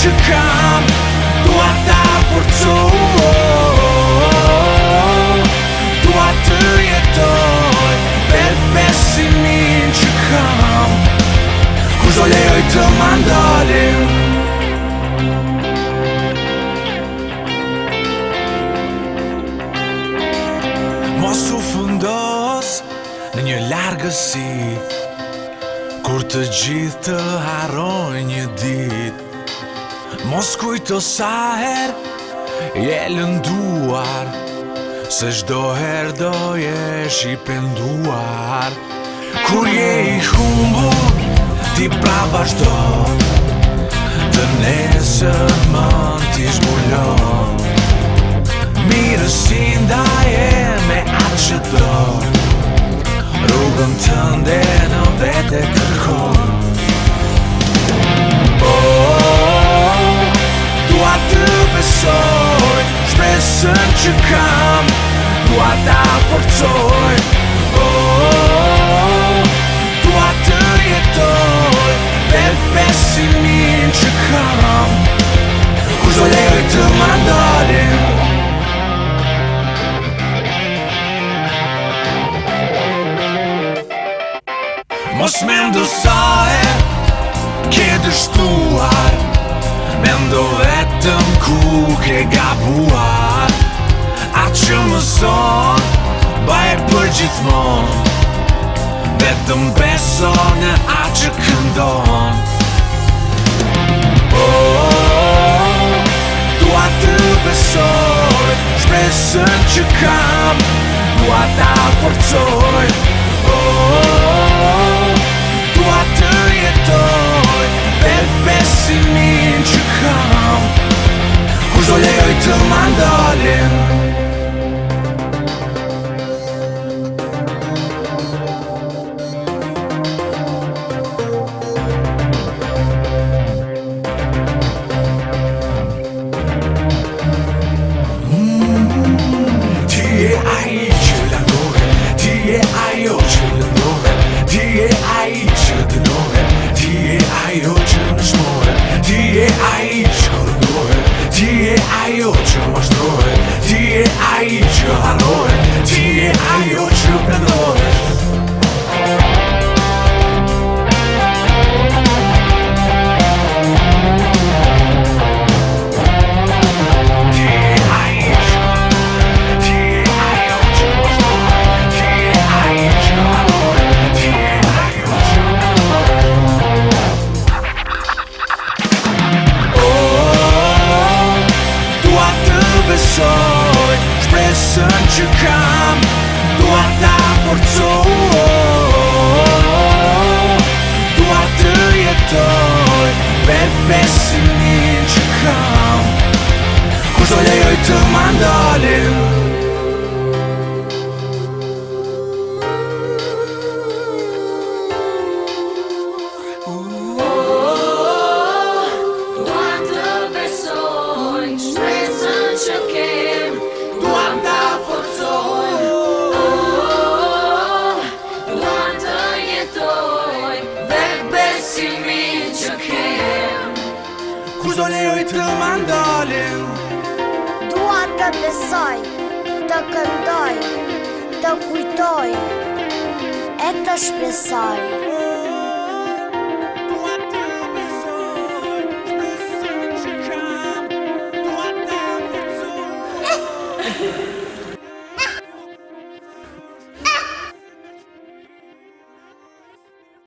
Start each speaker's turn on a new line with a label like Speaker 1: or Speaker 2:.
Speaker 1: Që kam, dua ta forcoj, dua të jetoj për besimin që kam, kur do lejoj të mandalin. Mos u fundos në një largësi, kur të gjithë të harrojnë një ditë. Mos kujto sa her je lënduar, se çdo herë do jesh i penduar. Kur je i humbur, ti pra vazhdo, të nesër mend t'i zbulon. Mirësi ndaje me atë që do, rrugën tënde në vete kërkon. Dua të besoj, shpresën që kam, dua ta forcoj, dua të jetoj për besimin që kam, kur do lejoj të mandalin. Mos mendo sa ke dështuar, mendo vetëm ku ke gabuar. Atë që mëson, baje për gjithmon, vetëm beso në atë që këndon. Dua të besoj, shpresën që kam, dua ta forcoj, dua të jetoj për besimin që kam, kur do lejoj të mandalin. Ti je ai që lëndohet, ti je ajo që lëndohet, ti je ai që dënohet, ti je ajo që në shmohet, ti je ai që lëndohet, ti je ajo që mashtrohet, ti je ai që harrohet, ti je ajo që pendohet. Shpresën që kam, dua ta forcoj, dua të jetoj për besimin që kam, kur do lejoj të mandalin. Kur do lejoj të mandalin.
Speaker 2: Dua të besoj, të këndoj, të kujtoj, e të shpresoj.